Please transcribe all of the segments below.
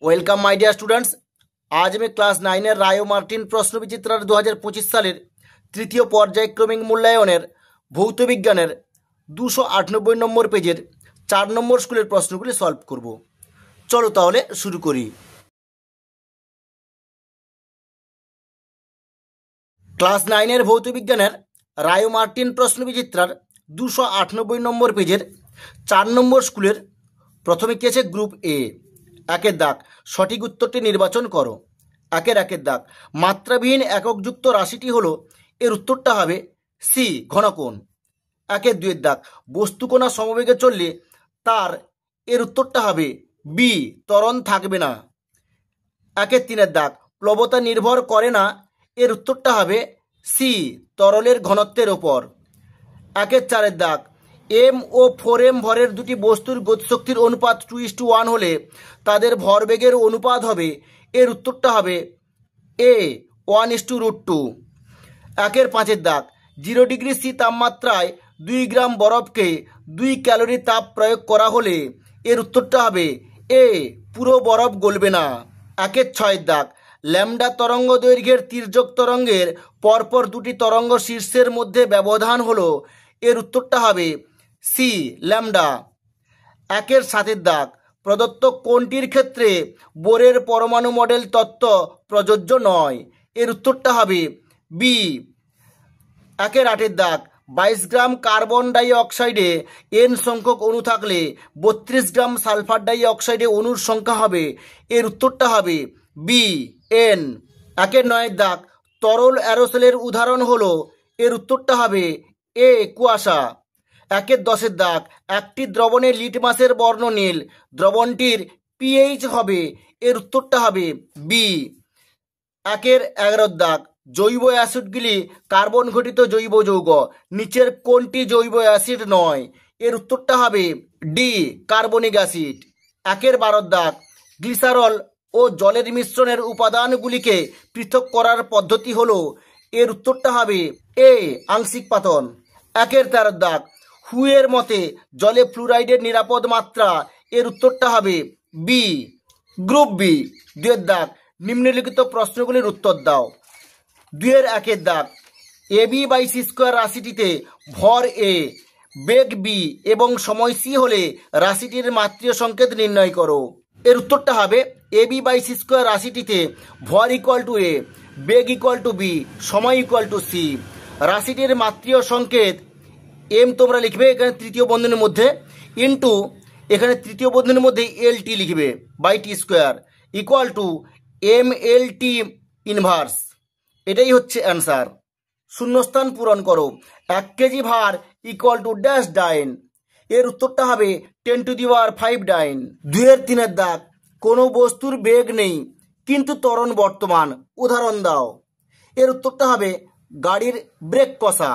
Welcome my dear students. আজ আমি class 9-এর রায় ও Martin প্রশ্নবিচিত্রার 2025 সালের তৃতীয় পর্যায়ক্রমিক মূল্যায়নের ভৌত বিজ্ঞানের 298 নম্বর পেজের 4 নম্বর স্কুলের প্রশ্নগুলি সলভ করব। চলো তাহলে শুরু করি। ক্লাস 9-এর ভৌত বিজ্ঞানের রায় ও মার্টিন প্রশ্নবিচিত্রার 298 নম্বর পেজের 4 নম্বর স্কুলের প্রথমে কি আছে? গ্রুপ এ। একের দাগ, সঠিক উত্তরটি নির্বাচন করো। একের দাগ, মাত্রাবিহীন এককযুক্ত রাশিটি হলো, এর উত্তরটা হবে সি, ঘনকোণ। দুইয়ের দাগ, বস্তুকণা সমবেগে চললে তার, এর উত্তরটা হবে বি, ত্বরণ থাকবে না। তিনের দাগ, প্লবতা নির্ভর করে না, এর উত্তরটা হবে সি, তরলের ঘনত্বের ওপর। চারের দাগ, এম ও 4m ভরের দুটি বস্তুর গতিশক্তির অনুপাত 2:1 হলে তাদের ভরবেগের অনুপাত হবে, এর উত্তরটা হবে এ, 1:√2। পাঁচের দাগ, 0 ডিগ্রি সি তাপমাত্রায় 2 গ্রাম বরফকে 2 ক্যালোরি তাপ প্রয়োগ করা হলে এর উত্তরটা হবে এ, পুরো বরফ গলবে না। ছয়ের দাগ, ল্যামডা তরঙ্গ দৈর্ঘ্যের তির্যক তরঙ্গের পরপর দুটি তরঙ্গ শীর্ষের মধ্যে ব্যবধান হলো, এর উত্তরটা হবে সি, ল্যামডা। সাতের দাগ, প্রদত্ত কোনটির ক্ষেত্রে বোরের পরমাণু মডেল তত্ত্ব প্রযোজ্য নয়, এর উত্তরটা হবে বি। আটের দাগ, 22 গ্রাম কার্বন ডাই অক্সাইডে এন সংখ্যক অণু থাকলে 32 গ্রাম সালফার ডাই অক্সাইডে অণুর সংখ্যা হবে, এর উত্তরটা হবে বি, এন। নয়ের দাগ, তরল অ্যারোসেলের উদাহরণ হলো, এর উত্তরটা হবে এ, কুয়াশা। 10এর দাগ, একটি দ্রবণে লিটমাসের বর্ণ নীল, দ্রবণটির পিএইচ হবে, এর উত্তরটা হবে বি। 11 দাগ, জৈব অ্যাসিডগুলি কার্বন ঘটিত জৈব যৌগ, নিচের কোনটি জৈব অ্যাসিড নয়, এর উত্তরটা হবে ডি, কার্বনিক অ্যাসিড। 12 দাগ, গ্লিসারল ও জলের মিশ্রণের উপাদানগুলিকে পৃথক করার পদ্ধতি হলো, এর উত্তরটা হবে এ, আংশিক পাতন। 13 দাগ, হুয়ের মতে জলে ফ্লুরাইডের নিরাপদ মাত্রা, এর উত্তরটা হবে বি, গ্রুপ বি। 2 দাগ, নিম্নলিখিত প্রশ্নগুলির উত্তর দাও। 1 দাগ, এ বি বাই সি স্কোয়ার রাশিটিতে ভর এ, বেগ বি এবং সময় সি হলে রাশিটির মাত্রীয় সংকেত নির্ণয় করো, এর উত্তরটা হবে A B by C square রাশিটিতে ভর ইকুয়াল টু এ, বেগ ইকুয়াল টু বি, সময় ইকুয়াল টু সি। রাশিটির মাত্রীয় সংকেত এম তোমরা লিখবে এখানে তৃতীয় বন্ধনীর মধ্যে, ইন্টু এখানে তৃতীয় বন্ধনীর মধ্যে এল টি লিখবে by T square, equal to M L T inverse. এটাই হচ্ছে অ্যান্সার। শূন্যস্থান পূরণ করো। 1 কেজি ভার ইকুয়াল টু ড্যাশ ডাইন, এর উত্তরটা হবে 10⁵ ডাইন। 2-3 দাগ, কোনো বস্তুর বেগ নেই কিন্তু ত্বরণ বর্তমান, উদাহরণ দাও, এর উত্তরটা হবে গাড়ির ব্রেক কষা।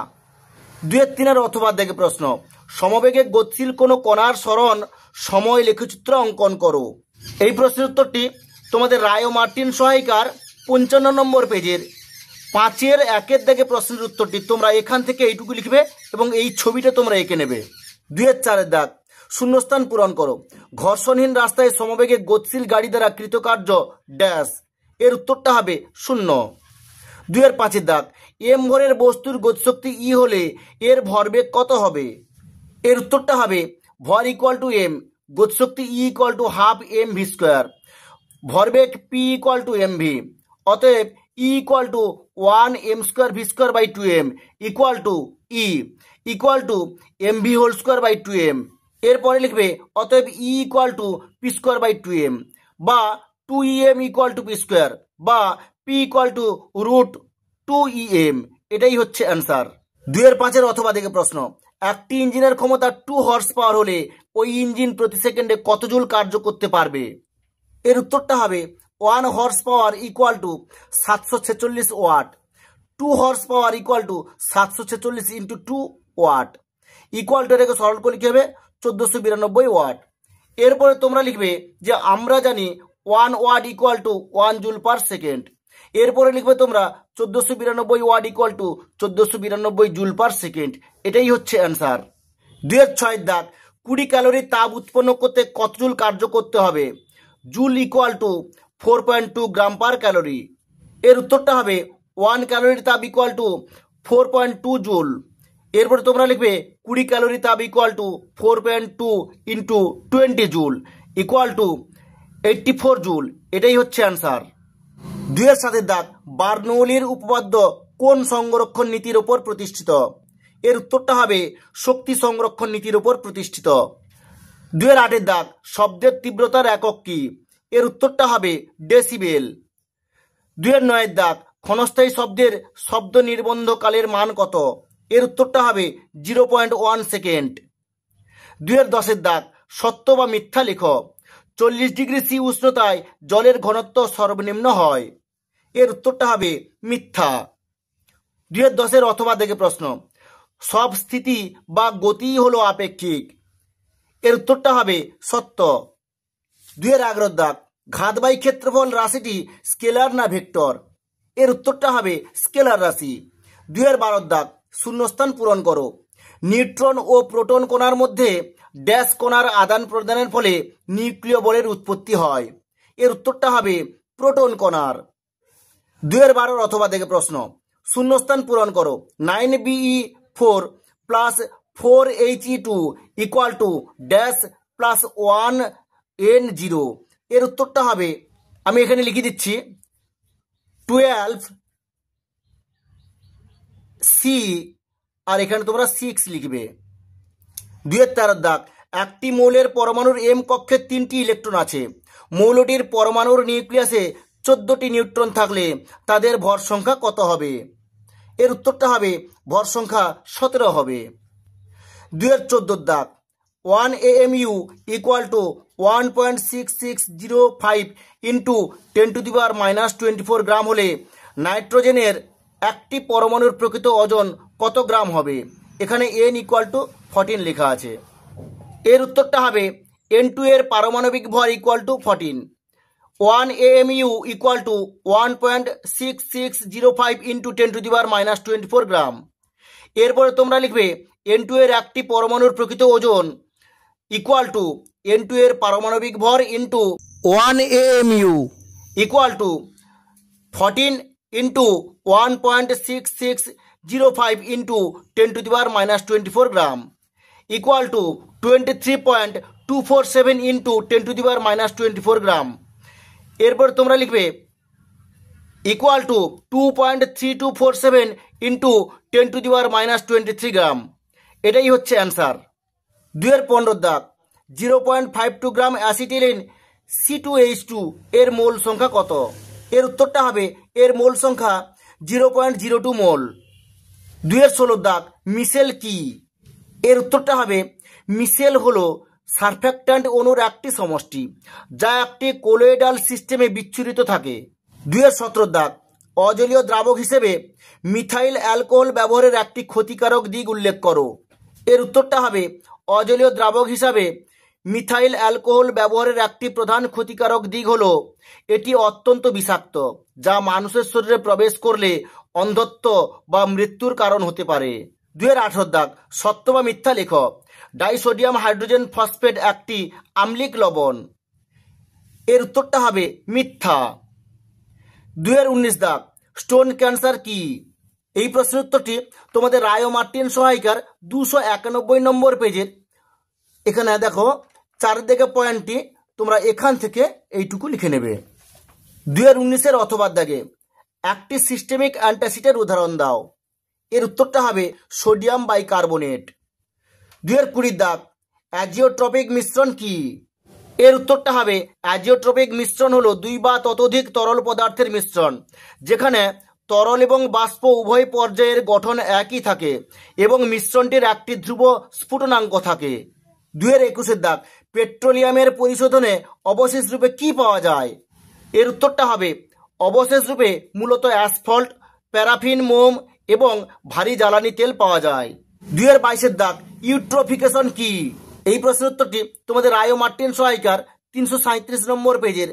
2-3 অথবা দেখে প্রশ্ন, সমবেগে গতিশীল কোনো কণার সরণ সময় লেখচিত্র অঙ্কন করো। এই প্রশ্নের উত্তরটি তোমাদের রায় ও মার্টিন সহায়িকার 55 নম্বর পেজের 5-1 দাগে প্রশ্নের উত্তরটি তোমরা এখান থেকে এইটুকু লিখবে এবং এই ছবিটা তোমরা এঁকে নেবে। 2-4 দাগ, শূন্যস্থান পূরণ করো। ঘর্ষণহীন রাস্তায় সমবেগে গতিশীল গাড়ি দ্বারা কৃতকার্য ড্যাশ, এর উত্তরটা হবে 0। 2-5 দাগ, এম ভরের বস্তুর গতিশক্তি ই হলে এর ভরবেগ কত হবে, এর উত্তরটা হবে ভর ইকুয়াল টু এম, গতিশক্তি E equal to half M V square, ভরবেগ P equal to M V. অতএব E equal to 1 M square V square by 2m equal to E equal to M V whole square by 2m। এরপরে লিখবে অতএব E equal to P square by 2m বা 2em equal to P square বা P equal to √2em। এটাই হচ্ছে answer. 2-5 অথবা দেখে প্রশ্ন, একটি ইঞ্জিনের ক্ষমতা 2 হর্স পাওয়ার হলে ওই ইঞ্জিন প্রতি সেকেন্ডে কত জুল কার্য করতে পারবে, এর উত্তরটা হবে 1 horse power equal to 746 watt, 2 horse power equal to 746 into 2 watt, equal to এটাকে সরল করে লিখে হবে 1492 ওয়াট। এরপরে তোমরা লিখবে যে আমরা জানি 1 watt equal to 1 joule per second, এরপরে লিখবে তোমরা 1492 watt equal to 1492 joule per second. এটাই হচ্ছে অ্যান্সার। 2-6 দাগ, 20 ক্যালোরি তাপ উৎপন্ন করতে কত জুল কার্য করতে হবে, joule equal to 4.2 gram per calorie. এর উত্তরটা হবে 1 ক্যালোরির তাপ ইকুয়াল টু 4.2 জুল। এরপরে তোমরা লিখবে 20 ক্যালোরি তাপ equal to 4.2 into 20 joule equal to 84 joule. এটাই হচ্ছে অ্যান্সার। 2-এর সাথে দাগ, বার্নৌলির উপপাদ্য কোন সংরক্ষণ নীতির ওপর প্রতিষ্ঠিত? এর উত্তরটা হবে শক্তি সংরক্ষণ নীতির ওপর প্রতিষ্ঠিত। 2-এর 8-এর দাগ, শব্দের তীব্রতার একক কি? এর উত্তরটা হবে ডেসিবেল। 2-এর 9-এর দাগ, ক্ষণস্থায়ী শব্দের শব্দ নির্বন্ধকালের মান কত? এর উত্তরটা হবে 0.1 সেকেন্ড। 2-এর 10-এর দাগ, সত্য বা মিথ্যা লেখো। 40 ডিগ্রি সি উষ্ণতায় জলের ঘনত্ব সর্বনিম্ন হয়। এর উত্তরটা হবে মিথ্যা। 2-এর 10-এর অথবা দেখে প্রশ্ন, সব স্থিতি বা গতিই হলো আপেক্ষিক। এর উত্তরটা হবে সত্য। 2-এর 11-এর দাগ, ঘাতবাই ক্ষেত্রফল রাশিটি স্কেলার না ভেক্টর? এর উত্তরটা হবে স্কেলার রাশি। 2-এর 12-এর দাগ, শূন্যস্থান পূরণ করো। নিউট্রন ও প্রোটন কণার মধ্যে ড্যাশ কণার আদান প্রদানের ফলে নিউক্লিয় বলের উৎপত্তি হয়। এর উত্তরটা হবে প্রোটন কণার। 2-এর 12 অথবা দেখে প্রশ্ন, শূন্যস্থান পূরণ করো। 9Be4 plus 4He2 equal to dash plus 1N0। এর উত্তরটা হবে, আমি এখানে লিখে দিচ্ছি, 12C আর এখানে তোমরা 6 লিখবে। 2-এর 13 দাগ, একটি মৌলের পরমাণুর এম কক্ষে 3টি ইলেকট্রন আছে। মৌলটির পরমাণুর নিউক্লিয়াসে 14টি নিউট্রন থাকলে তাদের ভর সংখ্যা কত হবে? এর উত্তরটা হবে ভর সংখ্যা 17 হবে। 2-এর 14 দাগ, 1 AMU ইকুয়াল টু 1.6605 ইন্টু 10⁻⁻24 গ্রাম হলে নাইট্রোজেনের একটি পরমাণুর প্রকৃত ওজন কত গ্রাম হবে? এখানে N ইকুয়াল টু 14 লেখা আছে। এর উত্তরটা হবে N2 এর পারমাণবিক ভর equal two 14। 1 AMU equal to 1.6605 into 10⁻⁻24 গ্রাম। এরপরে তোমরা লিখবে N2 এর একটি পরমাণুর প্রকৃত ওজন ইকুয়াল টু N2 এর পারমাণবিক ভর into 1 AMU equal to 14 into 1.6605 into 10⁻⁻24 gram equal to 23.247 into 10⁻⁻24 গ্রাম। এরপর তোমরা লিখবে ইকুয়াল টু 2.3247 ইন্টু 10⁻⁻23 গ্রাম। এটাই হচ্ছে অ্যান্সার। 2-এর 15 দাগ, 0.52 গ্রাম অ্যাসিটিলিন C2H2 এর মোল সংখ্যা কত? এর উত্তরটা হবে এর মোল সংখ্যা 0.02 মোল। 2-এর 16 দাগ, মিশেল কি? এর উত্তরটা হবে মিশেল হলো সারফ্যাক্ট্যান্ট অণুর একটি সমষ্টি যা একটি কোলোয়েডাল সিস্টেমে বিচ্ছুরিত থাকে। 2-এর 17 দাগ, অজলীয় দ্রাবক হিসেবে মিথাইল অ্যালকোহল ব্যবহারের একটি ক্ষতিকারক দিক উল্লেখ করো। এর উত্তরটা হবে অজলীয় দ্রাবক হিসাবে মিথাইল অ্যালকোহল ব্যবহারের একটি প্রধান ক্ষতিকারক দিক হলো এটি অত্যন্ত বিষাক্ত, যা মানুষের শরীরে প্রবেশ করলে অন্ধত্ব বা মৃত্যুর কারণ হতে পারে। 2-এর 18 দাগ, সত্য বা মিথ্যা লেখ। ডাইসোডিয়াম হাইড্রোজেন ফসফেট একটি আম্লিক লবণ। এর উত্তরটা হবে মিথ্যা। 2-এর 19 দাগ, স্টোন ক্যান্সার কি? এই প্রশ্নের উত্তরটি তোমাদের রায় ও মার্টিন সহায়িকার 291 নম্বর পেজের, এখানে দেখো চারিদিকে পয়েন্টটি, তোমরা এখান থেকে এইটুকু লিখে নেবে। 2-এর 19-এর অথবা দাগে একটি সিস্টেমিক অ্যান্টাসিডের উদাহরণ দাও। এর উত্তরটা হবে সোডিয়াম বাইকার্বনেট। 2-এর 20 দাগ, অ্যাজিওট্রপিক মিশ্রণ কি? এর উত্তরটা হবে অ্যাজিওট্রপিক মিশ্রণ হলো 2 বা ততোধিক তরল পদার্থের মিশ্রণ যেখানে তরল এবং বাষ্প উভয় পর্যায়ের গঠন একই থাকে এবং মিশ্রণটির একটি ধ্রুব স্ফুটনাঙ্ক থাকে। 2-এর 21 দাগ, পেট্রোলিয়ামের পরিশোধনে অবশেষ রূপে কি পাওয়া যায়? এর উত্তরটা হবে অবশেষ রূপে মূলত অ্যাসফল্ট, প্যারাফিন, মোম এবং ভারী জ্বালানি তেল পাওয়া যায়। 2-এর 22 দাগ, ইউট্রোফিকেশন কি? এই প্রশ্নের উত্তরটি তোমাদের রায় ও মার্টিন সহায়িকার 337 নম্বর পেজের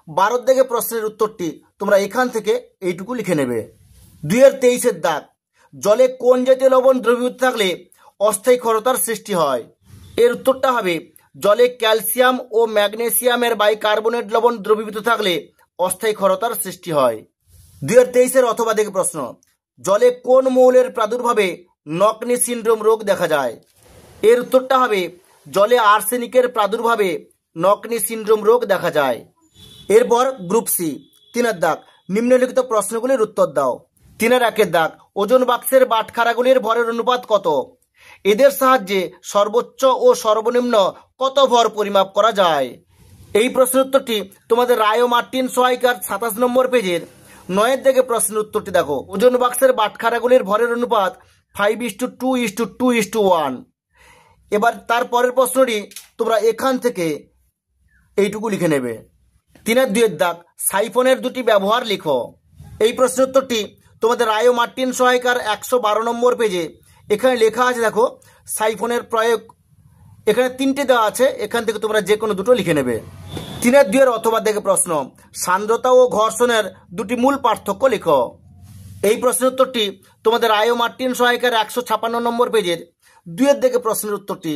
12 দাগে প্রশ্নের উত্তরটি তোমরা এখান থেকে এইটুকু লিখে নেবে। 2-এর 23 দাগ, জলে কোন জাতীয় লবণ দ্রবীভূত থাকলে অস্থায়ী ক্ষরতার সৃষ্টি হয়? এর উত্তরটা হবে জলে ক্যালসিয়াম ও ম্যাগনেসিয়ামের বাইকার্বনেট লবণ দ্রবীভূত থাকলে অস্থায়ী ক্ষরতার সৃষ্টি হয়। 2023-এর অথবা দেখে প্রশ্ন, জলে কোন মৌলের প্রাদুর্ভাবে নকনি সিন্ড্রোম রোগ দেখা যায়? এর উত্তরটা হবে জলে আর্সেনিকের প্রাদুর্ভাবে নকনি সিন্ড্রোম রোগ দেখা যায়। এরপর গ্রুপ সি 3 দাগ, নিম্নলিখিত প্রশ্নগুলির উত্তর দাও। 3-1 দাগ, ওজন বাক্সের বাটখারাগুলির ভরের অনুপাত কত? এদের সাহায্যে সর্বোচ্চ ও সর্বনিম্ন কত ভর পরিমাপ করা যায়? এই প্রশ্নের উত্তরটি তোমাদের রায় ও মার্টিন সহায়িকার 27 নম্বর পেজের 9 দাগে প্রশ্নের উত্তরটি দেখো। ওজন বাক্সের বাটখারাগুলির ভরের অনুপাত 5:2:2:1। এবার তার পরের প্রশ্নটি তোমরা এখান থেকে এইটুকু লিখে নেবে। 3-2 দাগ, সাইফনের দুটি ব্যবহার লিখো। এই প্রশ্নের উত্তরটি তোমাদের রায় ও মার্টিন সহায়িকার 112 নম্বর পেজে এখানে লেখা আছে দেখো, সাইফনের প্রয়োগ। এখানে 3টে দেওয়া আছে, এখান থেকে তোমরা যে কোনো দুটো লিখে নেবে। 3-2 অথবা দেখে প্রশ্ন, সান্দ্রতা ও ঘর্ষণের দুটি মূল পার্থক্য লিখো। এই প্রশ্নের উত্তরটি তোমাদের রায় ও মার্টিন সহায়িকার 156 নম্বর পেজের 2 দেখে প্রশ্নের উত্তরটি।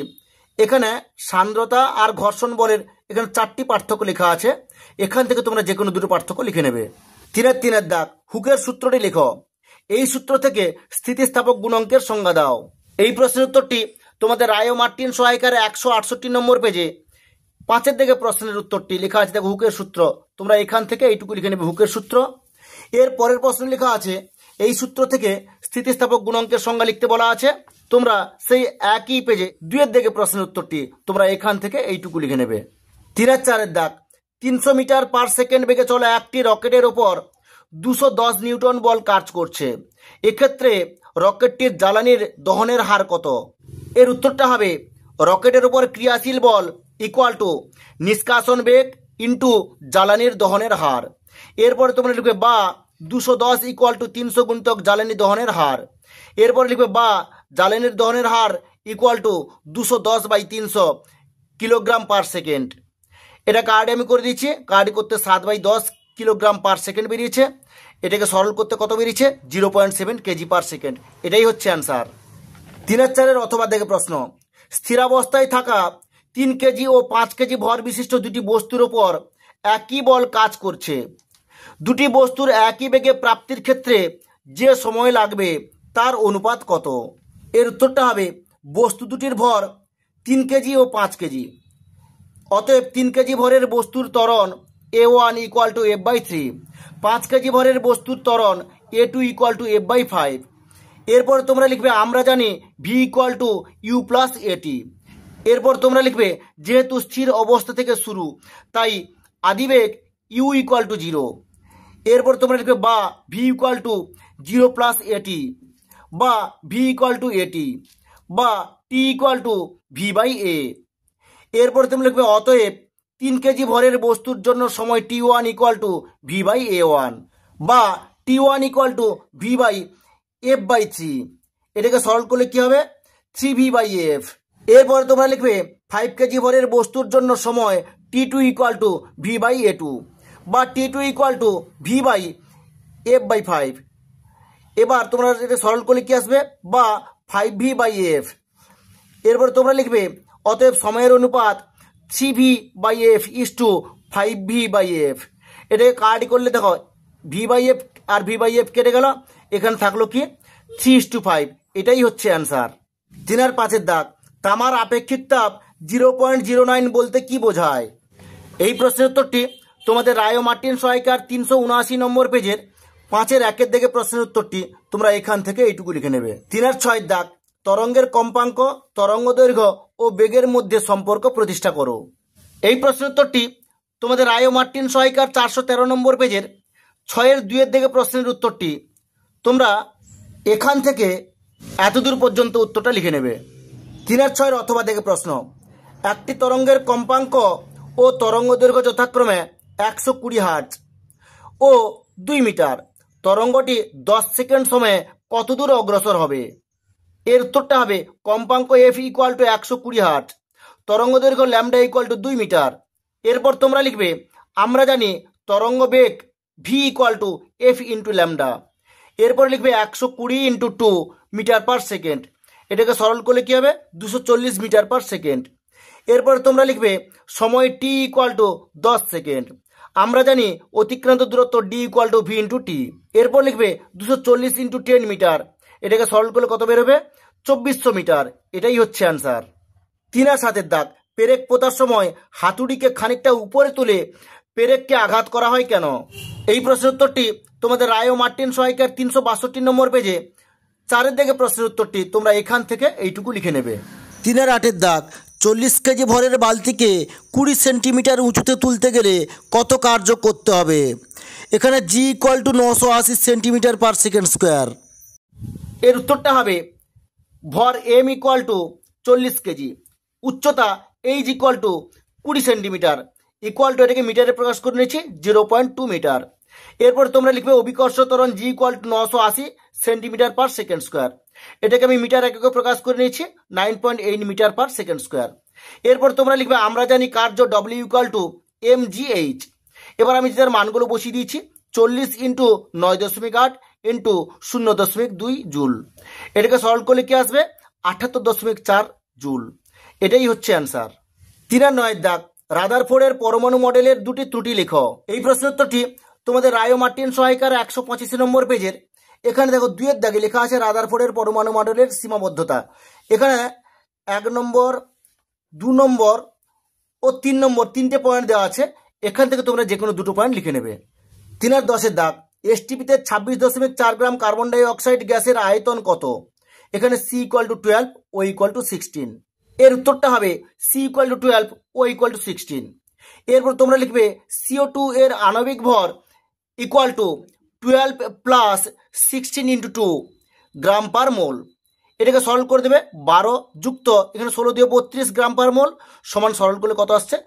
এখানে সান্দ্রতা আর ঘর্ষণ বলের এখানে 4টি পার্থক্য লেখা আছে, এখান থেকে তোমরা যে কোনো দুটো পার্থক্য লিখে নেবে। 3-3 দাগ, হুকের সূত্রটি লেখো। এই সূত্র থেকে স্থিতিস্থাপক গুণাঙ্কের সংজ্ঞা দাও। এই প্রশ্নের উত্তরটি তোমাদের রায় ও মার্টিন সহায়িকার 168 নম্বর পেজে 5 দেখে প্রশ্নের উত্তরটি লেখা আছে দেখো, হুকের সূত্র। তোমরা এখান থেকে এইটুকু লিখে নেবে, হুকের সূত্র। এর পরের প্রশ্ন লেখা আছে, এই সূত্র থেকে স্থিতিস্থাপক গুণাঙ্কের সংজ্ঞা লিখতে বলা আছে। তোমরা সেই একই পেজে 2 দেখে প্রশ্নের উত্তরটি তোমরা এখান থেকে এইটুকু লিখে নেবে। 3-4 দাগ, 300 মিটার পার সেকেন্ড বেগে চলা একটি রকেটের ওপর 210 নিউটন বল কাজ করছে। এক্ষেত্রে রকেটটির জ্বালানির দহনের হার কত? এর উত্তরটা হবে রকেটের উপর ক্রিয়াশীল বল ইকুয়াল টু নিষ্কাশন বেগ ইন্টু জ্বালানির দহনের হার। এরপরে তোমরা লিখবে বা 210 ইকুয়াল টু 300 গুণিতক জ্বালানি দহনের হার। এরপরে লিখবে বা জ্বালানির দহনের হার equal to 210/300 kilogram per second. এটা কার্ডে আমি করে দিচ্ছি, কার্ডে করতে 7/10 কিলোগ্রাম পার সেকেন্ড বেরিয়েছে। এটাকে সরল করতে কত বেরিয়েছে? 0.7 কেজি পার সেকেন্ড। এটাই হচ্ছে অ্যান্সার। 3-4 অথবা দেখে প্রশ্ন, স্থিরাবস্থায় থাকা 3 কেজি ও 5 কেজি ভর বিশিষ্ট দুটি বস্তুর ওপর একই বল কাজ করছে। দুটি বস্তুর একই বেগে প্রাপ্তির ক্ষেত্রে যে সময় লাগবে তার অনুপাত কত? এর উত্তরটা হবে বস্তু দুটির ভর 3 কেজি ও 5 কেজি। অতএব 3 কেজি ভরের বস্তুর ত্বরণ A1 equal to F/3, 5 KG ভরের বস্তুর ত্বরণ A2 ইকুয়াল টু F/5। এরপর তোমরা লিখবে আমরা জানি V equal to U plus AT। এরপর তোমরা লিখবে যেহেতু স্থির অবস্থা থেকে শুরু তাই আদিবেগ U ইকুয়াল টু 0। এরপর তোমরা লিখবে বা V equal to 0 plus AT, বা V ইকুয়াল টু AT, বা T ইকুয়াল টু V/A। এরপর তুমি লিখবে অতএব 3 কেজি ভরের বস্তুর জন্য সময় T1 ইকুয়াল টু V/A1, বা T1 ইকুয়াল টু V/F/3। এটাকে সরল করলে কি হবে? 3V/F। এরপরে তোমরা লিখবে 5 কেজি ভরের বস্তুর জন্য সময় T2 ইকুয়াল টু V/A2, বা T2 ইকুয়াল টু V/F/5। এবার তোমরা এটা সরল করলে কি আসবে? বা 5V/F। এরপর তোমরা লিখবে অতএব সময়ের অনুপাত 3V/F ইস টু 5V/F। এটাকে কার্ড করলে দেখো V/F আর V/F কেটে গেল, এখানে থাকলো কি 3:5। এটাই হচ্ছে অ্যান্সার। 3-5 দাগ, তামার আপেক্ষিক তাপ 0.09 বলতে কি বোঝায়? এই প্রশ্নের উত্তরটি তোমাদের রায় ও মার্টিন সহায়িকার 379 নম্বর পেজের 5-1 দেখে প্রশ্নের উত্তরটি তোমরা এখান থেকে এইটুকু লিখে নেবে। 3-6 দাগ, তরঙ্গের কম্পাঙ্ক, তরঙ্গ দৈর্ঘ্য ও বেগের মধ্যে সম্পর্ক প্রতিষ্ঠা করো। এই প্রশ্নের উত্তরটি তোমাদের রায় ও মার্টিন সহায়িকার 413 নম্বর পেজের 6-2 দেখে প্রশ্নের উত্তরটি তোমরা এখান থেকে এতদূর পর্যন্ত উত্তরটা লিখে নেবে। 3-6 অথবা দেখে প্রশ্ন, একটি তরঙ্গের কম্পাঙ্ক ও তরঙ্গ দৈর্ঘ্য যথাক্রমে 120 হার্জ ও 2 মিটার। তরঙ্গটি 10 সেকেন্ড সময়ে কত দূর অগ্রসর হবে? এর উত্তরটা হবে কম্পাঙ্ক F ইকুয়াল টু 120 হার্জ, তরঙ্গ দৈর্ঘ্য ল্যামডা ইকুয়াল টু 2 মিটার। এরপর তোমরা লিখবে আমরা জানি তরঙ্গ বেগ V equal to F into lambda. এরপর লিখবে 120 ইন্টু 2 মিটার পার সেকেন্ড। এটাকে সরল করলে কি হবে? 240 মিটার পার সেকেন্ড। এরপর তোমরা লিখবে সময় টি ইকুয়াল টু 10 সেকেন্ড। আমরা জানি অতিক্রান্ত দূরত্ব D equal to V into T. এরপর লিখবে 240 ইন্টু 10 মিটার, এটাকে সলভ করলে কত বেরোবে? 2400 মিটার। এটাই হচ্ছে অ্যান্সার। 3 আর 7 দাগ, পেরেক পোতার সময় হাতুড়িকে খানিকটা উপরে তুলে পেরেককে আঘাত করা হয় কেন? এই প্রশ্নের উত্তরটি তোমাদের রায় ও মার্টিন সহায়িকার 362 নম্বর পেজে 4 দিকে প্রশ্নের উত্তরটি তোমরা এখান থেকে এইটুকু লিখে নেবে। 3 আর 8 দাগ, 40 কেজি ভরের বালতিকে 20 সেন্টিমিটার উঁচুতে তুলতে গেলে কত কার্য করতে হবে? এখানে G equal to 980 centimetre per second square. এর উত্তরটা হবে ভর এম ইকুয়াল টু 40 কেজি, উচ্চতা H equal to 20 centimetre, equal to এটাকে মিটারে প্রকাশ করে নিয়েছি 0.2 মিটার। এরপর তোমরা লিখবে অভিকর্ষ ত্বরণ G equal to 980 centimetre per second square, এটাকে আমি মিটার এককে প্রকাশ করে নিয়েছি 9.8 মিটার পার সেকেন্ড স্কোয়ার। এরপর তোমরা লিখবে আমরা জানি কার্য W equal to M G H. এবার আমি যেটার মানগুলো বসিয়ে দিয়েছি 40 ইন্টু 9.8 ইন্টু 0.2 জুল, এটাকে সলভ করলে কি আসবে? 78.4 জুল। এটাই হচ্ছে অ্যান্সার। 3 আর 9 দাগ, রাদারফোর্ডের পরমাণু মডেলের দুটি ত্রুটি লেখো। এই প্রশ্নের উত্তরটি তোমাদের রায় ও মার্টিন সহায়িকার 185 নম্বর পেজের এখানে দেখো 2 এর দাগে লেখা আছে রাদারফোর্ডের পরমাণু মডেলের সীমাবদ্ধতা। এখানে 1 নম্বর 2 নম্বর ও 3 নম্বর 3টে পয়েন্ট দেওয়া আছে, এখান থেকে তোমরা যে কোনো 2টো পয়েন্ট লিখে নেবে। 3 আর 10 দাগ, এসটিপিতে 26.4 গ্রাম কার্বন ডাই অক্সাইড গ্যাসের আয়তন কত? এখানে C equal to 12, O equal to 16। এর উত্তরটা হবে C equal to 12, O equal to 16। এরপর তোমরা লিখবে CO2 এর আণবিক ভর equal to 12 plus 16 into 2 gram per mole, এটাকে সরল করে দেবে 12 যুক্ত এখানে 16 দিয়ে 32 গ্রাম পার মোল সমান সরল করলে কত আসছে?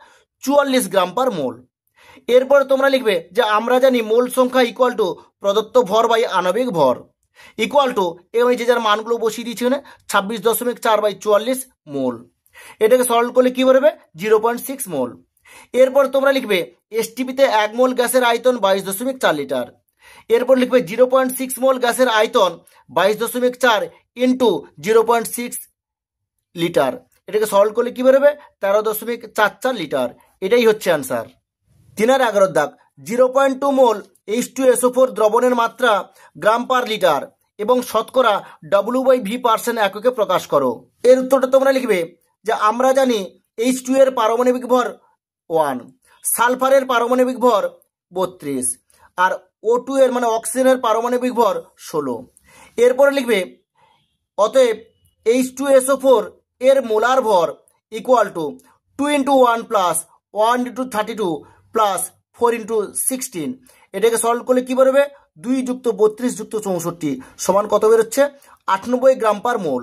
44 গ্রাম পার মোল। এরপর তোমরা লিখবে যে আমরা জানি মোল সংখ্যা ইকুয়াল টু প্রদত্ত ভর বাই আণবিক ভর ইকুয়াল টু, এবং যে যার মানগুলো বসিয়ে দিচ্ছি এখানে 26.4 বাই 44 মোল, এটাকে সরল করলে কি বেরোবে? 0.6 মোল। এরপর তোমরা লিখবে এসটিপিতে 1 মোল গ্যাসের আয়তন 22.4 লিটার। এরপর লিখবে 0.6 মোল গ্যাসের আয়তন 22.4 ইন্টু 0.6 লিটার, এটাকে সরল করলে কি বেরোবে? 13.44 লিটার। এটাই হচ্ছে অ্যান্সার। 3 আর 11 দাগ, 0.2 মোল H2SO4 দ্রবণের মাত্রা গ্রাম পার লিটার এবং শতকরা W/V% এককে প্রকাশ করো। এর উত্তরটা তোমরা লিখবে যে আমরা জানি H2 এর পারমাণবিক ভর 1, সালফারের পারমাণবিক ভর 32 আর O2 এর মানে অক্সিজেনের পারমাণবিক ভর 16। এরপরে লিখবে অতএব H2SO4 এর মোলার ভর equal two 2 into 1 plus 1 into 32 plus 4 into 16, এটাকে সলভ করলে কি বেরোবে? 2 যুক্ত 32 যুক্ত 64 সমান কত বেরোচ্ছে? 98 গ্রাম পার মোল।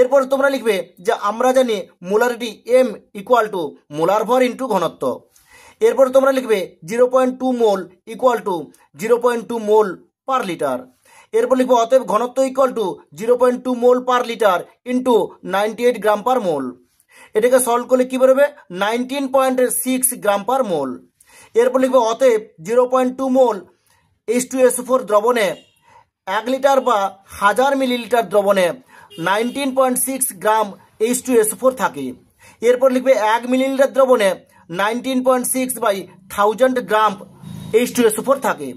এরপর তোমরা লিখবে যে আমরা জানি molarity M equal to molar ভর ইন্টু ঘনত্ব। এরপর তোমরা লিখবে 0.2 mole equal to 0.2 mole per litre. এরপর লিখবে অতএব ঘনত্ব equal to 0.2 mole per litre into 98 gram per mole, এটাকে সলভ করলে কি বেরোবে? 19.6 গ্রাম পার মোল। এরপর লিখবে অতএব 0.2 মোল H2SO4 দ্রবণে 1 লিটার বা 1000 মিলিলিটার দ্রবণে 19.6 গ্রাম H2SO4 থাকে। এরপর লিখবে 1 মিলিলিটার দ্রবণে 19.6 বাই 1000 গ্রাম H2SO4 থাকে।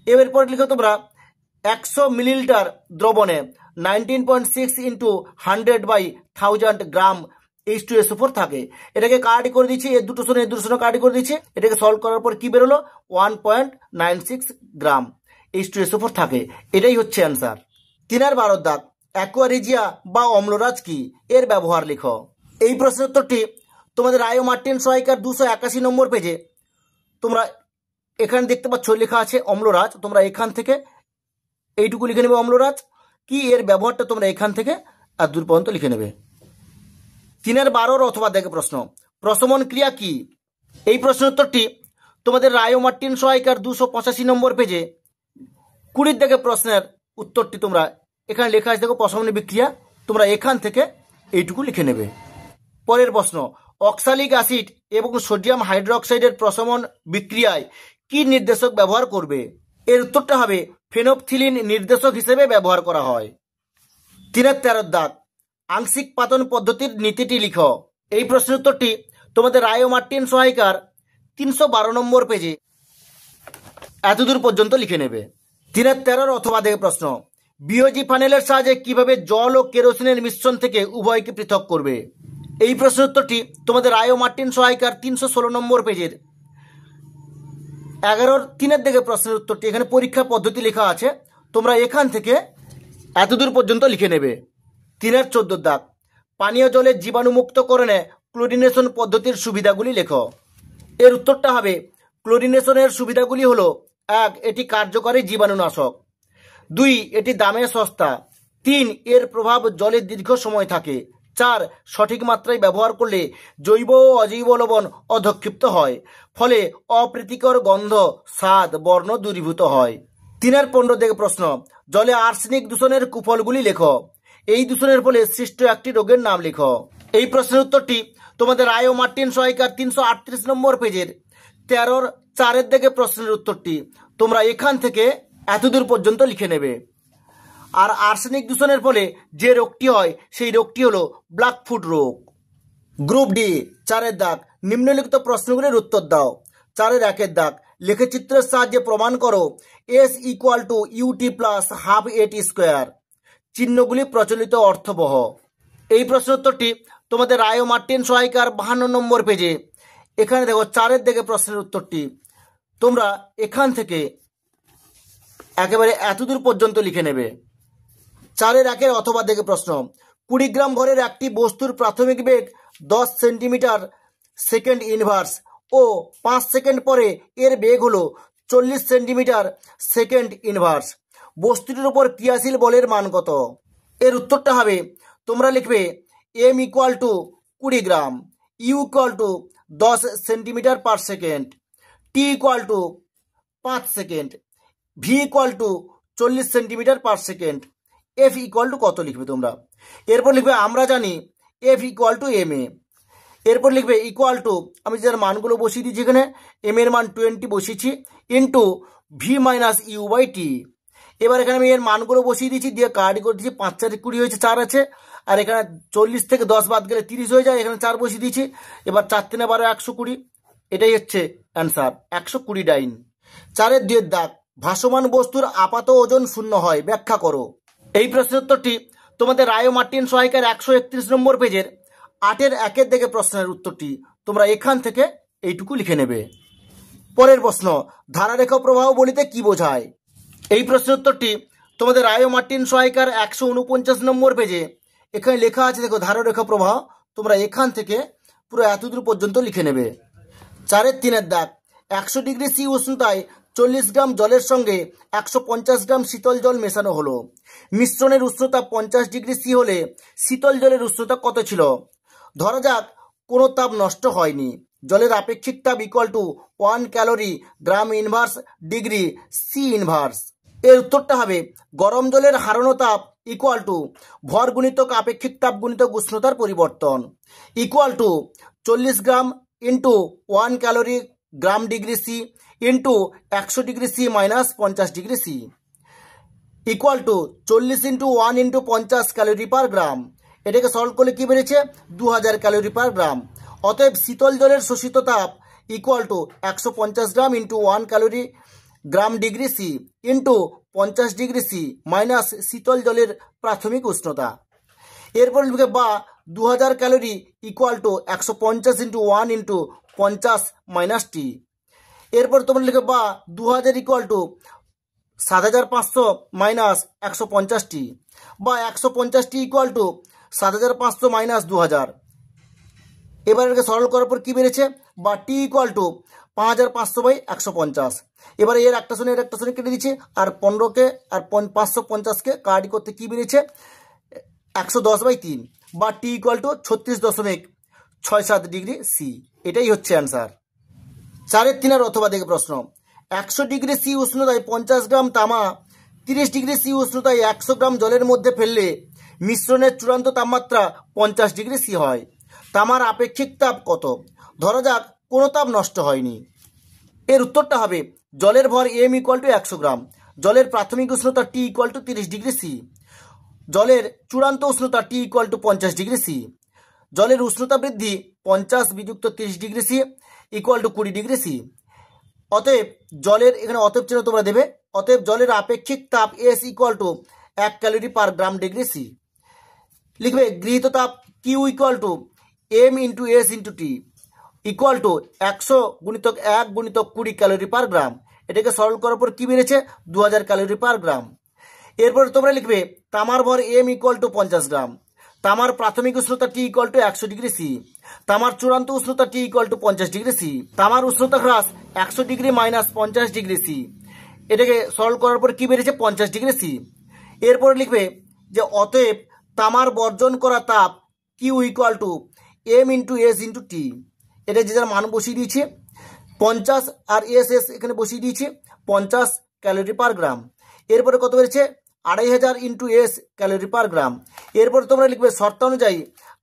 এরপর লিখো তোমরা 100 মিলিলিটার দ্রবণে 19.6 ইন্টু 100 বাই 1000 গ্রাম H2SO4 থাকে। এটাকে কাটি করে দিচ্ছি, এর দুটো শূন্য কাটি করে দিচ্ছি, এটাকে সলভ করার পর কি বেরোলো? 1.96 গ্রাম H2SO4 থাকে। এটাই হচ্ছে অ্যান্সার। 3 আর 12 দাগ, অ্যাকোয়ারিজিয়া বা অম্লরাজ কি? এর ব্যবহার লিখো। এই প্রশ্নের উত্তরটি তোমাদের রায় ও মার্টিন সহায়িকার 281 নম্বর পেজে তোমরা এখানে দেখতে পাচ্ছ লেখা আছে অম্লরাজ, তোমরা এখান থেকে এইটুকু লিখে নেবে অম্লরাজ কি, এর ব্যবহারটা তোমরা এখান থেকে আর দূর পর্যন্ত লিখে নেবে। 3 আর 12 অথবা দেখে প্রশ্ন, প্রশমন ক্রিয়া কি? এই প্রশ্নের উত্তরটি তোমাদের রায় ও মার্টিন সহায়িকার 285 নম্বর পেজে 20 দেখে প্রশ্নের উত্তরটি তোমরা এখানে লেখা আছে দেখো প্রশমন বিক্রিয়া, তোমরা এখান থেকে এইটুকু লিখে নেবে। পরের প্রশ্ন, অক্সালিক অ্যাসিড এবং সোডিয়াম হাইড্রোক্সাইডের প্রশমন বিক্রিয়ায় কি নির্দেশক ব্যবহার করবে? এর উত্তরটা হবে ফেনফথিলিন নির্দেশক হিসেবে ব্যবহার করা হয়। 3 আর 13 দাগ, আংশিক পাতন পদ্ধতির নীতিটি লিখো। এই প্রশ্নের উত্তরটি তোমাদের রায় ও মার্টিন সহায়িকার 312 নম্বর পেজে এতদূর পর্যন্ত লিখে নেবে। 3-13 অথবা দেখে প্রশ্ন, বিওজি ফানেলের সাহায্যে কিভাবে জল ও কেরোসিনের মিশ্রণ থেকে উভয়কে পৃথক করবে। এই প্রশ্নের উত্তরটি তোমাদের রায় ও মার্টিন সহায়িকার 316 নম্বর পেজের 11-3 দেখে প্রশ্নের উত্তরটি এখানে পরীক্ষা পদ্ধতি লেখা আছে, তোমরা এখান থেকে এতদূর পর্যন্ত লিখে নেবে। 3-14 দাগ, পানীয় জলের জীবাণুমুক্তকরণে ক্লোরিনেশন পদ্ধতির সুবিধাগুলি লেখো। এর উত্তরটা হবে ক্লোরিনেশনের সুবিধাগুলি হলো 1, এটি কার্যকরী জীবাণুনাশক, 2, এটি দামে সস্তা, 3, এর প্রভাব জলে দীর্ঘ সময় থাকে, 4, সঠিক মাত্রায় ব্যবহার করলে জৈব ও অজৈব লবণ অধক্ষিপ্ত হয়, ফলে অপ্রীতিকর গন্ধ, স্বাদ, বর্ণ দূরীভূত হয়। 3-15 দেখে প্রশ্ন, জলে আর্সেনিক দূষণের কুফলগুলি লেখো। এই দূষণের ফলে সৃষ্ট একটি রোগের নাম লেখো। এই প্রশ্নের উত্তরটি তোমাদের রায় ও মার্টিন সহায়িকার 338 নম্বর পেজের 13-4 দেখে প্রশ্নের উত্তরটি তোমরা এখান থেকে এতদূর পর্যন্ত লিখে নেবে। আর আর্সেনিক দূষণের ফলে যে রোগটি হয় সেই রোগটি হলো ব্ল্যাকফুট রোগ। গ্রুপ ডি 4 দাগ, নিম্নলিখিত প্রশ্নগুলির উত্তর দাও। 4-1 দাগ, লেখচিত্রের সাহায্যে প্রমাণ করো S = UT + ½ AT স্কোয়ার। চিহ্নগুলি প্রচলিত অর্থবহ। এই প্রশ্নের উত্তরটি তোমাদের রায় ও মার্টিন সহায়িকার 52 নম্বর পেজে এখানে দেখো 4 দেখে প্রশ্নের উত্তরটি তোমরা এখান থেকে একেবারে এতদূর পর্যন্ত লিখে নেবে। 4-1 অথবা দেখে প্রশ্ন, 20 গ্রাম ভরের একটি বস্তুর প্রাথমিক বেগ 10 সেন্টিমিটার সেকেন্ড ইনভার্স ও 5 সেকেন্ড পরে এর বেগ হলো 40 সেন্টিমিটার সেকেন্ড ইনভার্স। বস্তুটির উপর ক্রিয়াশীল বলের মান কত? এর উত্তরটা হবে তোমরা লিখবে M = 20 গ্রাম, U = 10 centimetre per second, T = 5 second, V = 40 centimetre per second, F = কত লিখবে তোমরা। এরপর লিখবে আমরা জানি F = ma। এরপর লিখবে ইকুয়াল টু, আমি যার মানগুলো বসিয়ে দিয়েছি এখানে m এর মান 20 বসিয়েছি ইন্টু V - U/T। এবার এখানে আমি এর মানগুলো বসিয়ে দিয়েছি, দিয়ে কার্ড করে দিয়েছি, 5 × 4 = 20 হয়েছে, 4 আছে, আর এখানে 40 থেকে 10 বাদ গেলে 30 হয়ে যায়, এখানে 4 বসিয়ে দিয়েছি। এবার 4 × 3 = 12, 120। এটাই হচ্ছে অ্যান্সার, 120 ডাইন। 4-2 দাগ, ভাসমান বস্তুর আপাত ওজন শূন্য হয়, ব্যাখ্যা করো। এই প্রশ্নের উত্তরটি তোমাদের রায় ও মার্টিন সহায়িকার 131 নম্বর পেজের 8-1 দেখে প্রশ্নের উত্তরটি তোমরা এখান থেকে এইটুকু লিখে নেবে। পরের প্রশ্ন, ধারারেখা প্রবাহ বলিতে কি বোঝায়? এই প্রশ্নের উত্তরটি তোমাদের রায় ও মার্টিন সহায়িকার 149 নম্বর পেজে এখানে লেখা আছে, দেখো ধারারেখা প্রবাহ, তোমরা এখান থেকে পুরো এতদূর পর্যন্ত লিখে নেবে। 4-3 দাগ, 100 ডিগ্রি সি উষ্ণতায় 40 গ্রাম জলের সঙ্গে 150 গ্রাম শীতল জল মেশানো হলো। মিশ্রণের উষ্ণতা 50 ডিগ্রি সি হলে শীতল জলের উষ্ণতা কত ছিল? ধরা যাক কোনো তাপ নষ্ট হয়নি। জলের আপেক্ষিক তাপ = 1 ক্যালোরি গ্রাম ইনভার্স ডিগ্রি সি ইনভার্স। এর উত্তরটা হবে গরম জলের হারানো তাপ ভর গুণিতক আপেক্ষিক তাপ গুণিতক উষ্ণতার পরিবর্তন = 40 gram into 1 calorie gram degree C into 100 degree C - 50 degree C = 40 × 1 × 50 calorie per gram. এটাকে সলভ করলে কি বেড়েছে? 2000 ক্যালোরি পার গ্রাম। অতএব শীতল জলের শোষিত তাপ = 150 gram into 1 calorie gram degree C into 50 degree C minus শীতল জলের প্রাথমিক উষ্ণতা। এরপর লিখবে বা 2000 ক্যালোরি = 150 × 1 × 50 - T। এরপর তোমরা লিখবে বা 2000 = 7500 - 150T, বা 150T = 7500 - 2000। এবার এটাকে সরল করার পর কি বেড়েছে? বা T = 5500/150। এবার এর একটা শূন্য এর একটা শূন্য কেটে দিচ্ছে, আর 15কে আর 550কে কার্ড করতে কি বেড়েছে? 110/3, বা T = 36.67 ডিগ্রি সি। এটাই হচ্ছে অ্যান্সার। 4-3 অথবা দেখে প্রশ্ন, 100 ডিগ্রি সি উষ্ণতায় 50 গ্রাম তামা 30 ডিগ্রি সি উষ্ণতায় 100 গ্রাম জলের মধ্যে ফেললে মিশ্রণের চূড়ান্ত তাপমাত্রা 50 ডিগ্রি সি হয়। তামার আপেক্ষিক তাপ কত? ধরা যাক কোনো তাপ নষ্ট হয়নি। এর উত্তরটা হবে জলের ভর M = 100 গ্রাম, জলের প্রাথমিক উষ্ণতা T = 30 ডিগ্রি সি, জলের চূড়ান্ত উষ্ণতা T = 50 ডিগ্রি সি। জলের উষ্ণতা বৃদ্ধি 50 বিযুক্ত 30 degree C equal to 20 degree C. অতএব জলের, এখানে অতএব চিহ্ন তোমরা দেবে, অতএব জলের আপেক্ষিক তাপ S equal to 1 calorie per gram degree C. লিখবে গৃহীত তাপ Q equal to M into S into T equal to 100 গুণিতক 1 গুণিতক 20 ক্যালোরি পার গ্রাম। এটাকে সরল করার পর কি বেড়েছে? 2000 ক্যালোরি পার গ্রাম। এরপর তোমরা লিখবে তামার ভর এম ইকুয়াল টু 50 গ্রাম, তামার প্রাথমিক উষ্ণতা টি ইকুয়াল টু 100 ডিগ্রি সি, তামার চূড়ান্ত উষ্ণতা টি ইকুয়াল টু 50 ডিগ্রি সি, তামার উষ্ণতা হ্রাস 100 ডিগ্রি মাইনাস 50 ডিগ্রি সি। এটাকে সরল করার পর কি বেড়েছে? 50 ডিগ্রি সি। এরপর লিখবে যে অতএব তামার বর্জন করা তাপ Q equal to M into S into T. এটা যে যার মান বসিয়ে দিয়েছে 50 আর এস এখানে বসিয়ে দিয়েছে 50 ক্যালোরি পার গ্রাম। এরপরে কত বেড়েছে? 2500 ইন্টু এস ক্যালোরি পার গ্রাম। এরপর তোমরা লিখবে শর্ত অনুযায়ী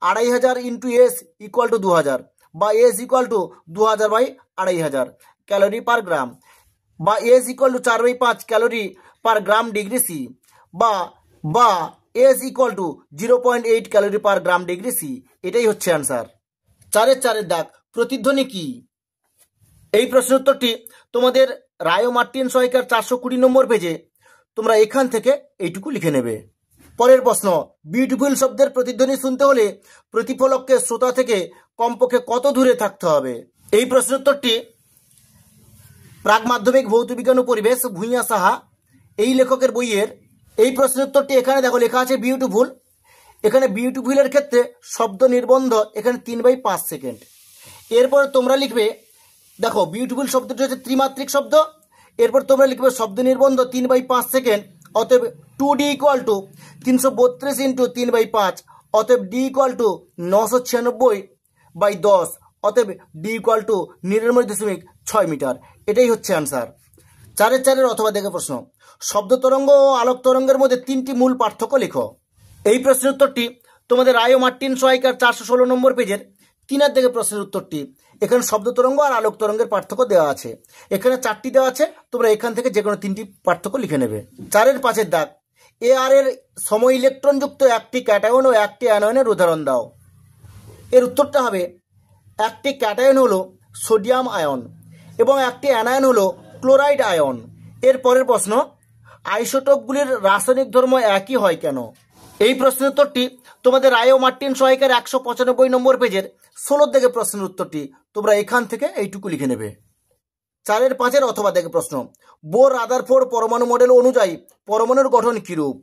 2500 ইন্টু এস ইকুয়াল টু 2000 বা S equal to 2000 by 2500 calorie per gram, বা S equal to 4/5 calorie per gram degree C, বা S equal to 0.8 calorie per gram degree C. এটাই হচ্ছে অ্যান্সার। 4-4 দাগ প্রতিধ্বনি কি? এই প্রশ্নের উত্তরটি তোমাদের রায় ও মার্টিন সহায়িকার 420 নম্বর পেজে তোমরা এখান থেকে এইটুকু লিখে নেবে। পরের প্রশ্ন, বিউটিফুল শব্দের প্রতিধ্বনি শুনতে হলে প্রতিফলককে শ্রোতা থেকে কমপক্ষে কত দূরে থাকতে হবে? এই প্রশ্নের উত্তরটি প্রাক মাধ্যমিক ভৌত বিজ্ঞান ও পরিবেশ ভূঁইয়া সাহা এই লেখকের বইয়ের। এই প্রশ্নের উত্তরটি এখানে দেখো লেখা আছে বিউটিফুল। এখানে বিউটিফুলের ক্ষেত্রে শব্দ নির্বন্ধ এখানে 3/5 সেকেন্ড। এরপর তোমরা লিখবে, দেখো বিউটিফুল শব্দটি হচ্ছে ত্রিমাত্রিক শব্দ। এরপর তোমরা লিখবে শব্দ নির্বন্ধ 3/5 সেকেন্ড। অতএব 2D ইকুয়াল টু 332 ইন্টু 3/5, অতএব ডি ইকুয়াল টু 996/10, অতএব ডি ইকুয়াল টু 99.6 মিটার। এটাই হচ্ছে অ্যান্সার। 4-4 অথবা দেখে প্রশ্ন, শব্দ তরঙ্গ ও আলোক তরঙ্গের মধ্যে 3টি মূল পার্থক্য লেখো। এই প্রশ্নের উত্তরটি তোমাদের রায় ও মার্টিন সহায়িকার 416 নম্বর পেজের 3 দেখে প্রশ্নের উত্তরটি। এখানে শব্দ তরঙ্গ আর আলোক তরঙ্গের পার্থক্য দেওয়া আছে। এখানে 4টি দেওয়া আছে, তোমরা এখান থেকে যে কোনো 3টি পার্থক্য লিখে নেবে। 4-5 দাগ এ আর এর সম ইলেকট্রনযুক্ত একটি ক্যাটায়ন ও একটি অ্যানায়নের উদাহরণ দাও। এর উত্তরটা হবে একটি ক্যাটায়ন হলো সোডিয়াম আয়ন এবং একটি অ্যানায়ন হলো ক্লোরাইড আয়ন। এর পরের প্রশ্ন, আইসোটোপগুলির রাসায়নিক ধর্ম একই হয় কেন? এই প্রশ্নের উত্তরটি তোমাদের রায় ও মার্টিন সহায়িকার 195 নম্বর পেজের 16 দেখে প্রশ্নের উত্তরটি। তোমরা এখান থেকে এইটুকু লিখে নেবে। 4-5 অথবা দেখে প্রশ্ন, বোর রাদারফোর্ড পরমাণু মডেল অনুযায়ী পরমাণুর গঠন কিরূপ?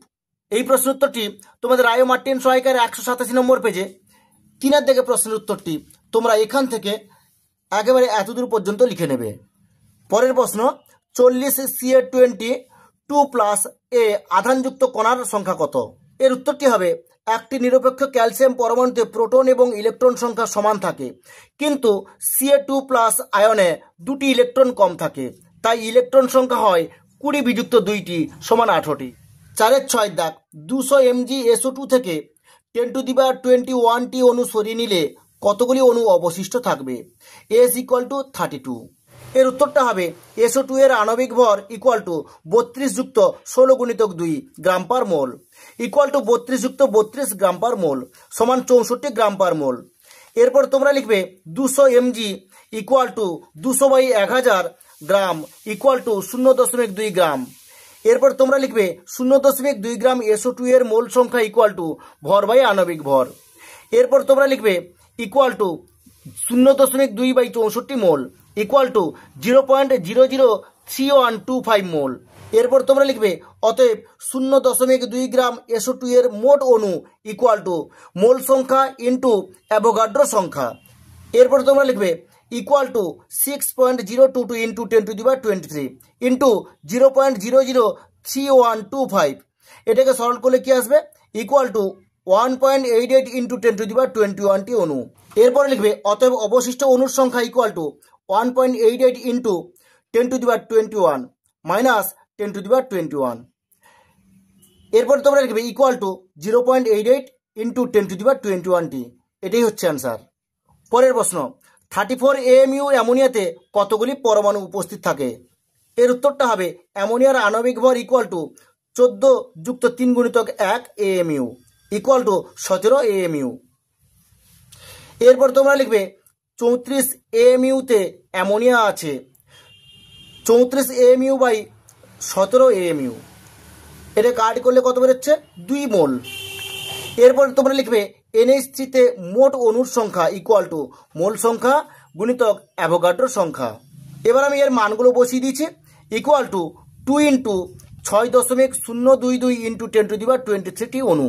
এই প্রশ্নের উত্তরটি তোমাদের রায় ও মার্টিন সহায়িকার 187 নম্বর পেজে 3 দেখে প্রশ্নের উত্তরটি। তোমরা এখান থেকে একেবারে এতদূর পর্যন্ত লিখে নেবে। পরের প্রশ্ন, 40 Ca20 2+A আধানযুক্ত কণার সংখ্যা কত? এর উত্তরটি হবে একটি নিরপেক্ষ ক্যালসিয়াম পরমাণুতে প্রোটন এবং ইলেকট্রন সংখ্যা সমান থাকে, কিন্তু Ca2+ আয়নে 2টি ইলেকট্রন কম থাকে, তাই ইলেকট্রন সংখ্যা হয় 20 বিযুক্ত 2টি সমান 18টি। 4-6 দাগ 200 mg SO2 থেকে 10⁻21টি অণু সরিয়ে নিলে কতগুলি অণু অবশিষ্ট থাকবে? S equal to 32। এর উত্তরটা হবে SO2 এর আণবিক ভর ইকুয়াল টু 32 যুক্ত 16 গুণিতক 2 গ্রাম পার মোল ইকুয়াল টু 32 যুক্ত 32 গ্রাম পার মোল সমান 64 গ্রাম পার মোল। এরপর তোমরা লিখবে 200 mg equal to 200/1000 gram equal to 0.2 গ্রাম। এরপর তোমরা লিখবে 0.2 গ্রাম SO2 এর মোল সংখ্যা ইকুয়াল টু ভর বাই আণবিক ভর। এরপর তোমরা লিখবে equal to 0.2/64 mole equal two 0.003125 মোল। এরপর তোমরা লিখবে অতএব 0.2 গ্রাম SO2 এর মোট অণু ইকুয়াল টু মোল সংখ্যা ইন্টু অ্যাভোগাড্রো সংখ্যা। এরপর তোমরা লিখবে ইকুয়াল টু 6.022 ইন্টু 10⁻23 ইন্টু 0.003125। এটাকে সরল করলে কি আসবে? ইকুয়াল টু 1.88 ইন্টু 10⁻21টি অণু। এরপরে লিখবে অতএব অবশিষ্ট অণুর সংখ্যা ইকুয়াল টু 1.88 ইন্টু 10⁻21 মাইনাস 10⁻21। এরপর তোমরা লিখবে ইকুয়াল টু 0.88 ইন্টু 10⁻21টি। এটাই হচ্ছে অ্যান্সার। পরের প্রশ্ন, 34 AMU অ্যামোনিয়াতে কতগুলি পরমাণু উপস্থিত থাকে? এর উত্তরটা হবে অ্যামোনিয়ার আণবিক ভর ইকুয়াল টু 14 যুক্ত 3 গুণিতক 1 AMU ইকুয়াল টু 17 AMU। এরপর তোমরা লিখবে 34 AMUতে অ্যামোনিয়া আছে, 34 AMU বাই 17 AMU, এটা কাট করলে কত বেরোচ্ছে 2 মোল। এরপর তোমরা লিখবে NH3তে মোট অণুর সংখ্যা ইকুয়াল টু মোল সংখ্যা গুণিতক অ্যাভোগাড্রোর সংখ্যা। এবার আমি এর মানগুলো বসিয়ে দিচ্ছি, ইকুয়াল টু 2 ইন্টু 6.022 ইন্টু 10⁻23টি অণু।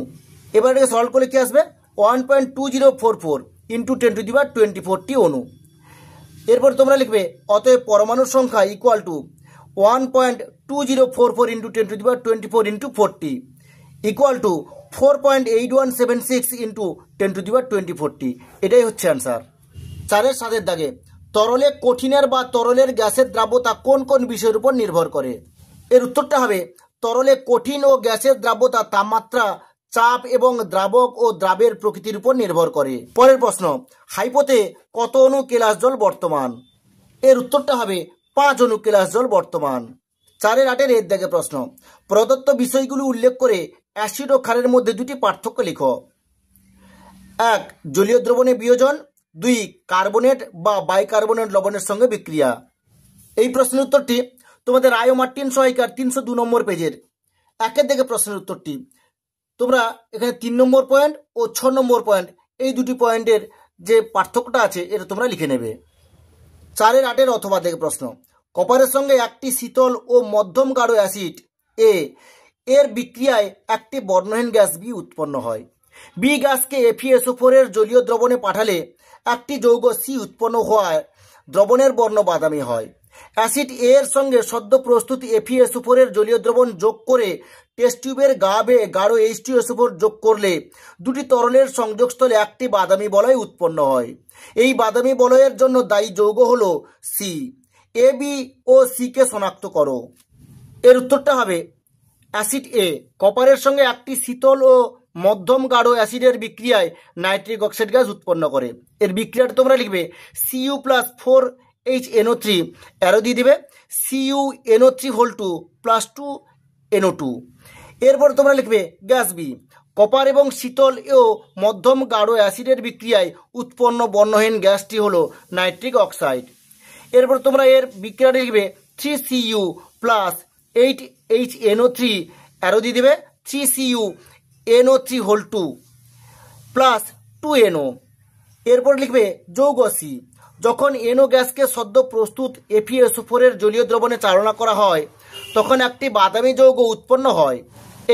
এবার এটাকে সলভ করলে কি আসবে 1.2044 ইন্টু 10⁻24টি অণু। এরপর তোমরা লিখবে অতএব পরমাণুর সংখ্যা equal to 1.2044 into 10⁻24 into 40 equal to 4.8176 into 10⁻24টি। এটাই হচ্ছে অ্যান্সার। 4-এর 7-এর দাগে তরলে কঠিনের বা তরলের গ্যাসের দ্রাব্যতা কোন কোন বিষয়ের উপর নির্ভর করে? এর উত্তরটা হবে তরলে কঠিন ও গ্যাসের দ্রাব্যতা তাপমাত্রা, চাপ এবং দ্রাবক ও দ্রাবের প্রকৃতির উপর নির্ভর করে। পরের প্রশ্ন, হাইপোতে কত অণু কেলাস জল বর্তমান? এর উত্তরটা হবে 5 অণু কেলাস জল বর্তমান। 4-এর 8-এর এর দাগে প্রশ্ন, প্রদত্ত বিষয়গুলি উল্লেখ করে অ্যাসিড ও ক্ষারের মধ্যে দুটি পার্থক্য লিখো। 1 জলীয় দ্রবণে বিয়োজন, 2 কার্বনেট বা বাইকার্বনেট লবণের সঙ্গে বিক্রিয়া। এই প্রশ্নের উত্তরটি তোমাদের রায় ও মার্টিন সহায়িকার 302 নম্বর পেজের 1-এর দিকে প্রশ্নের উত্তরটি তোমরা এখানে 3 নম্বর পয়েন্ট ও 6 নম্বর পয়েন্ট এই দুটি পয়েন্টের যে পার্থক্যটা আছে এটা তোমরা লিখে নেবে। 4-এর 8-এর অথবা থেকে প্রশ্ন, কপারের সঙ্গে একটি শীতল ও মধ্যম গাঢ় অ্যাসিড এ এর বিক্রিয়ায় একটি বর্ণহীন গ্যাস বি উৎপন্ন হয়। বি গ্যাসকে FeSO4 এর জলীয় দ্রবণে পাঠালে একটি যৌগ সি উৎপন্ন হওয়ায় দ্রবণের বর্ণ বাদামি হয়। অ্যাসিড এ এর সঙ্গে সদ্য প্রস্তুত FeSO4 এর জলীয় দ্রবণ যোগ করে টেস্ট টিউবের গা বেয়ে গাঢ় H2SO4 যোগ করলে দুটি তরলের সংযোগস্থলে একটি বাদামি বলয় উৎপন্ন হয়। এই বাদামি বলয়ের জন্য দায়ী যৌগ হলো সি। এ, বি ও সি কে শনাক্ত করো। এর উত্তরটা হবে অ্যাসিড এ কপারের সঙ্গে একটি শীতল ও মধ্যম গাঢ় অ্যাসিডের বিক্রিয়ায় নাইট্রিক অক্সাইড গ্যাস উৎপন্ন করে। এর বিক্রিয়াটা তোমরা লিখবে Cu+4HNO3 অ্যারো দিয়ে দিবে CuNO3 +2NO2। এরপর তোমরা লিখবে গ্যাস বি কপার এবং শীতল ও মধ্যম গাঢ় অ্যাসিডের বিক্রিয়ায় উৎপন্ন বর্ণহীন গ্যাসটি হলো নাইট্রিক অক্সাইড। এরপর তোমরা এর বিক্রিয়াটা লিখবে 3Cu+8HNO3 অ্যারো দিয়ে দেবে CuNO3 +2NO। এরপর লিখবে যৌগ সি যখন NO গ্যাসকে সদ্য প্রস্তুত FeSO4 এর জলীয় দ্রবণে চালনা করা হয় তখন একটি বাদামি যৌগ উৎপন্ন হয়।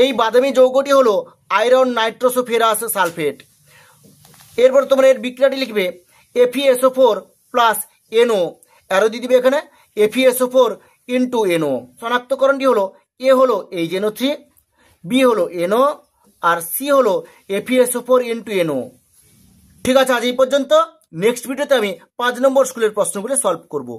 এই বাদামি যৌগটি হলো আয়রন নাইট্রোসোফেরাস সালফেট। এরপর তোমরা এর বিক্রিয়াটি লিখবে FeSO4 +NO অ্যারো দিয়ে দিবে এখানে FeSO4 × NO। শনাক্তকরণটি হলো এ হলো HNO3, বি হলো NO আর সি হলো FeSO4 × NO। ঠিক আছে, আজ এই পর্যন্ত। নেক্সট ভিডিওতে আমি 5 নম্বর স্কুলের প্রশ্নগুলো সলভ করব।